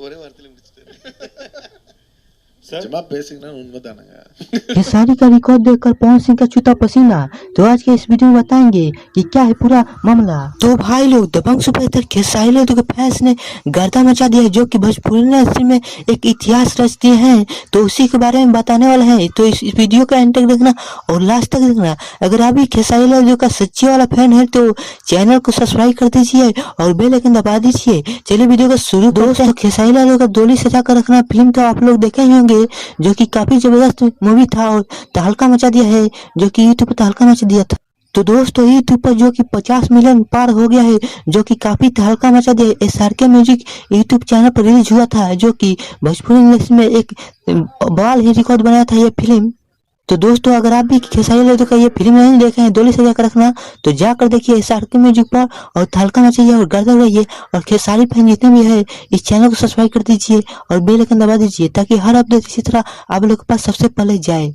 ஒரே வார்த்தையில முடிச்சிட்டாரு. जवाब बेसिक ना उन बताना। खेसारी का रिकॉर्ड देखकर पवन सिंह का छूटा पसीना। तो आज के इस वीडियो में बताएंगे कि क्या है पूरा मामला। तो भाई लोग, दबंग सुपरस्टार खेसारी लाल के फैंस ने गर्दा मचा दिया है, जो कि भोजपुरी इंडस्ट्री में एक इतिहास रच दिए हैं। तो उसी के बारे में बताने वाले हैं। तो इस वीडियो का एंड तक देखना और लास्ट तक देखना। अगर आप भी खेसारी लाल का सच्ची वाला फैन है तो चैनल को सब्सक्राइब कर दीजिए और बेल आइकन दबा दीजिए। चलिए वीडियो को शुरू। दोस्तों, खेसारी लाल का डोली सजा कर रखना फिल्म तो आप लोग देखे ही होंगे, जो कि काफी जबरदस्त मूवी था और तहलका मचा दिया है, जो कि यूट्यूब पर तहलका मचा दिया था। तो दोस्तों, यूट्यूब पर जो कि 50 मिलियन पार हो गया है, जो कि काफी तहलका मचा दिया है। SRK म्यूजिक यूट्यूब चैनल पर रिलीज हुआ था, जो कि भोजपुरी इंडस्ट्री में एक बवाल ही रिकॉर्ड बनाया था ये फिल्म। तो दोस्तों, अगर आप भी खेसारी लाल का ये फिल्म नहीं देखे हैं डोली सजा कर रखना, तो जाकर देखिए SRK म्यूजिक पर और तहलका मचाइए और गर्दा उड़ाइए। और खेसारी फैन जितने भी है इस चैनल को सब्सक्राइब कर दीजिए और बेल आइकन दबा दीजिए, ताकि हर अपडेट इसी तरह आप लोग के पास सबसे पहले जाए।